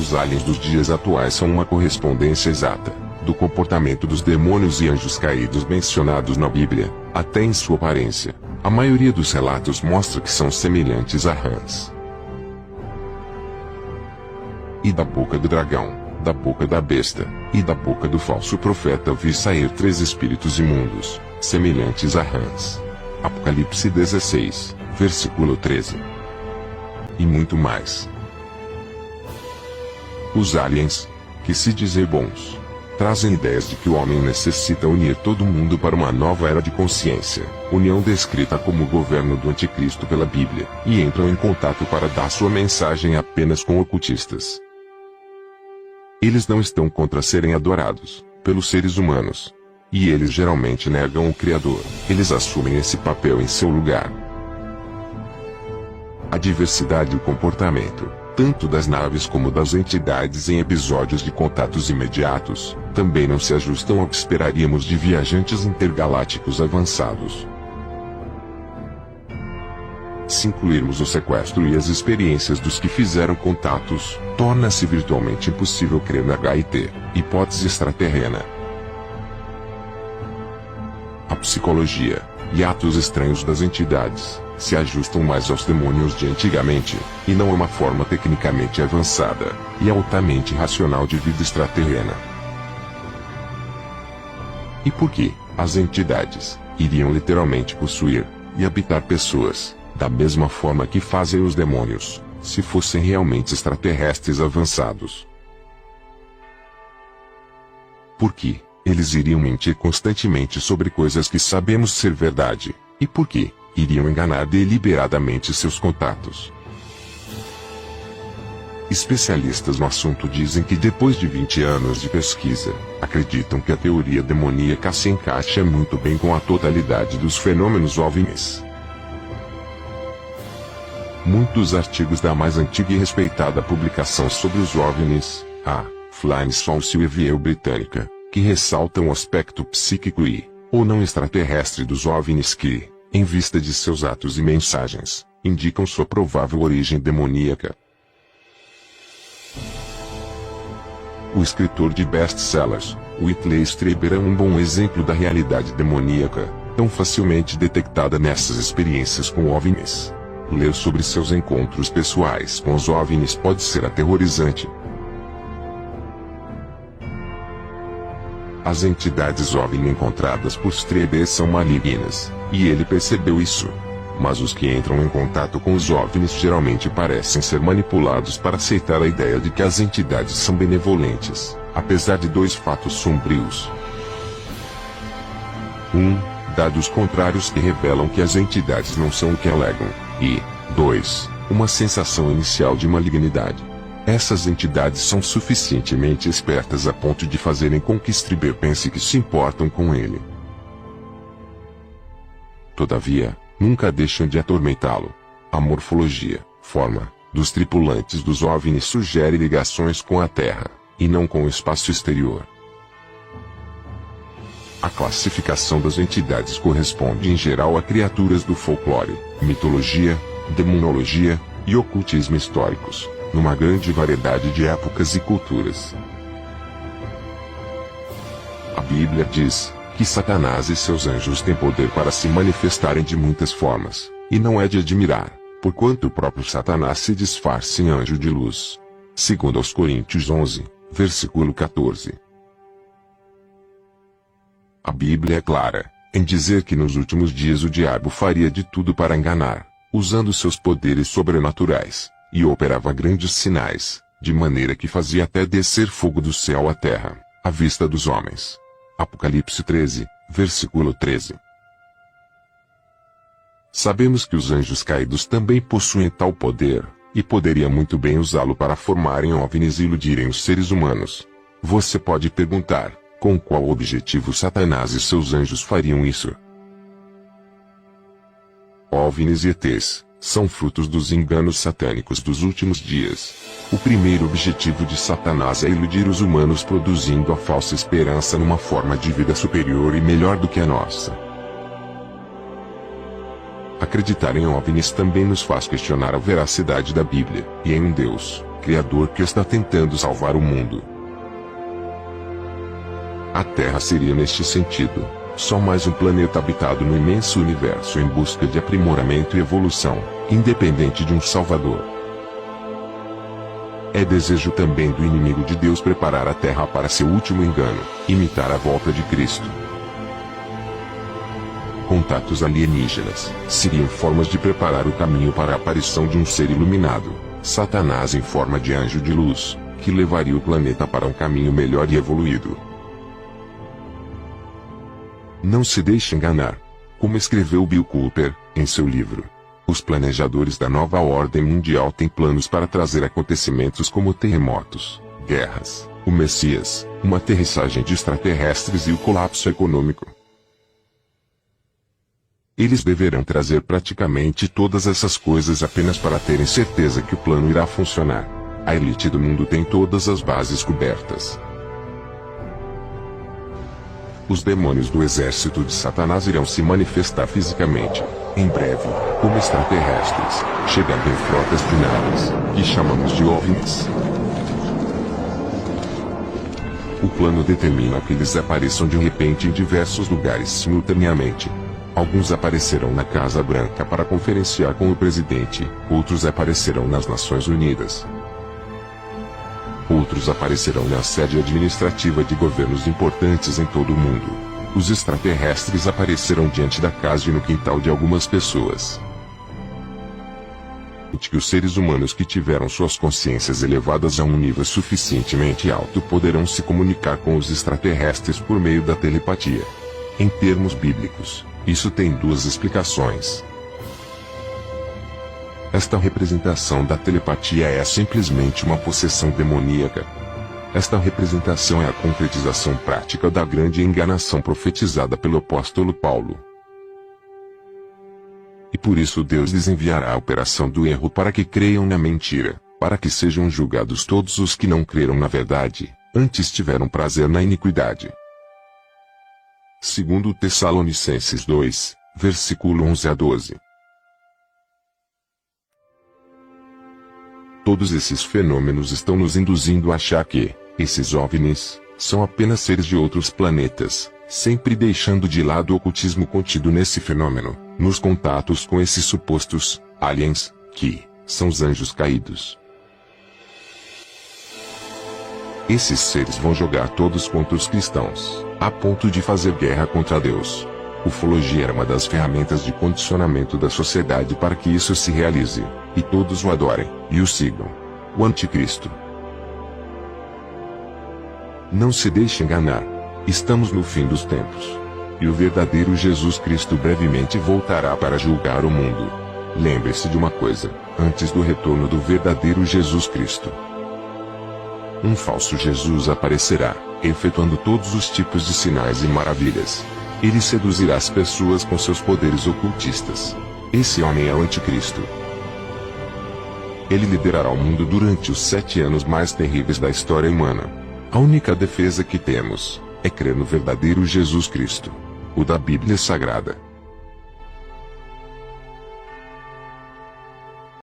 os aliens dos dias atuais são uma correspondência exata do comportamento dos demônios e anjos caídos mencionados na Bíblia, até em sua aparência. A maioria dos relatos mostra que são semelhantes a rãs. E da boca do dragão, da boca da besta, e da boca do falso profeta vi sair 3 espíritos imundos, semelhantes a rãs. Apocalipse 16, versículo 13. E muito mais. Os aliens, que se dizem bons, trazem ideias de que o homem necessita unir todo mundo para uma nova era de consciência, união descrita como o governo do anticristo pela Bíblia, e entram em contato para dar sua mensagem apenas com ocultistas. Eles não estão contra serem adorados pelos seres humanos. E eles geralmente negam o Criador. Eles assumem esse papel em seu lugar. A diversidade e o comportamento, tanto das naves como das entidades em episódios de contatos imediatos, também não se ajustam ao que esperaríamos de viajantes intergalácticos avançados. Se incluirmos o sequestro e as experiências dos que fizeram contatos, torna-se virtualmente impossível crer na HIT, hipótese extraterrena. A psicologia e atos estranhos das entidades se ajustam mais aos demônios de antigamente, e não a uma forma tecnicamente avançada e altamente racional de vida extraterrena. E por que as entidades iriam literalmente possuir e habitar pessoas, da mesma forma que fazem os demônios, se fossem realmente extraterrestres avançados? Por que eles iriam mentir constantemente sobre coisas que sabemos ser verdade? E por que iriam enganar deliberadamente seus contatos? Especialistas no assunto dizem que depois de 20 anos de pesquisa, acreditam que a teoria demoníaca se encaixa muito bem com a totalidade dos fenômenos OVNIs. Muitos artigos da mais antiga e respeitada publicação sobre os OVNIs, a Flying Saucer Review britânica, que ressaltam o aspecto psíquico e, ou não extraterrestre dos OVNIs que, em vista de seus atos e mensagens, indicam sua provável origem demoníaca. O escritor de best-sellers, Whitley Strieber, é um bom exemplo da realidade demoníaca, tão facilmente detectada nessas experiências com OVNIs. Ler sobre seus encontros pessoais com os OVNIs pode ser aterrorizante. As entidades OVNI encontradas por Strieber são malignas, e ele percebeu isso. Mas os que entram em contato com os OVNIs geralmente parecem ser manipulados para aceitar a ideia de que as entidades são benevolentes, apesar de 2 fatos sombrios. 1. Dados contrários que revelam que as entidades não são o que alegam. E 2. Uma sensação inicial de malignidade. Essas entidades são suficientemente espertas a ponto de fazerem com que Strieber pense que se importam com ele. Todavia, nunca deixam de atormentá-lo. A morfologia, forma, dos tripulantes dos OVNIs sugere ligações com a Terra, e não com o espaço exterior. A classificação das entidades corresponde em geral a criaturas do folclore, mitologia, demonologia e ocultismo históricos, numa grande variedade de épocas e culturas. A Bíblia diz que Satanás e seus anjos têm poder para se manifestarem de muitas formas, e não é de admirar, porquanto o próprio Satanás se disfarça em anjo de luz. Segundo aos Coríntios 11, versículo 14. A Bíblia é clara em dizer que nos últimos dias o diabo faria de tudo para enganar, usando seus poderes sobrenaturais, e operava grandes sinais, de maneira que fazia até descer fogo do céu à terra, à vista dos homens. Apocalipse 13, versículo 13. Sabemos que os anjos caídos também possuem tal poder, e poderia muito bem usá-lo para formarem OVNIs e iludirem os seres humanos. Você pode perguntar, com qual objetivo Satanás e seus anjos fariam isso? OVNIs e ETs são frutos dos enganos satânicos dos últimos dias. O primeiro objetivo de Satanás é iludir os humanos produzindo a falsa esperança numa forma de vida superior e melhor do que a nossa. Acreditar em OVNIs também nos faz questionar a veracidade da Bíblia, e em um Deus Criador que está tentando salvar o mundo. A Terra seria neste sentido só mais um planeta habitado no imenso universo em busca de aprimoramento e evolução, independente de um Salvador. É desejo também do inimigo de Deus preparar a Terra para seu último engano, imitar a volta de Cristo. Contatos alienígenas seriam formas de preparar o caminho para a aparição de um ser iluminado, Satanás em forma de anjo de luz, que levaria o planeta para um caminho melhor e evoluído. Não se deixe enganar. Como escreveu Bill Cooper, em seu livro, os planejadores da nova ordem mundial têm planos para trazer acontecimentos como terremotos, guerras, o Messias, uma aterrissagem de extraterrestres e o colapso econômico. Eles deverão trazer praticamente todas essas coisas apenas para terem certeza que o plano irá funcionar. A elite do mundo tem todas as bases cobertas. Os demônios do exército de Satanás irão se manifestar fisicamente, em breve, como extraterrestres, chegando em frotas de naves, que chamamos de OVNIs. O plano determina que eles apareçam de repente em diversos lugares simultaneamente. Alguns aparecerão na Casa Branca para conferenciar com o presidente, outros aparecerão nas Nações Unidas. Outros aparecerão na sede administrativa de governos importantes em todo o mundo. Os extraterrestres aparecerão diante da casa e no quintal de algumas pessoas. Que os seres humanos que tiveram suas consciências elevadas a um nível suficientemente alto poderão se comunicar com os extraterrestres por meio da telepatia. Em termos bíblicos, isso tem duas explicações. Esta representação da telepatia é simplesmente uma possessão demoníaca. Esta representação é a concretização prática da grande enganação profetizada pelo apóstolo Paulo. E por isso Deus lhes enviará a operação do erro para que creiam na mentira, para que sejam julgados todos os que não creram na verdade, antes tiveram prazer na iniquidade. Segundo Tessalonicenses 2, versículo 11 a 12. Todos esses fenômenos estão nos induzindo a achar que esses OVNIs são apenas seres de outros planetas, sempre deixando de lado o ocultismo contido nesse fenômeno, nos contatos com esses supostos aliens, que são os anjos caídos. Esses seres vão jogar todos contra os cristãos, a ponto de fazer guerra contra Deus. Ufologia era uma das ferramentas de condicionamento da sociedade para que isso se realize, e todos o adorem, e o sigam. O Anticristo. Não se deixe enganar. Estamos no fim dos tempos. E o verdadeiro Jesus Cristo brevemente voltará para julgar o mundo. Lembre-se de uma coisa, antes do retorno do verdadeiro Jesus Cristo, um falso Jesus aparecerá, efetuando todos os tipos de sinais e maravilhas. Ele seduzirá as pessoas com seus poderes ocultistas. Esse homem é o Anticristo. Ele liderará o mundo durante os 7 anos mais terríveis da história humana. A única defesa que temos é crer no verdadeiro Jesus Cristo, o da Bíblia Sagrada.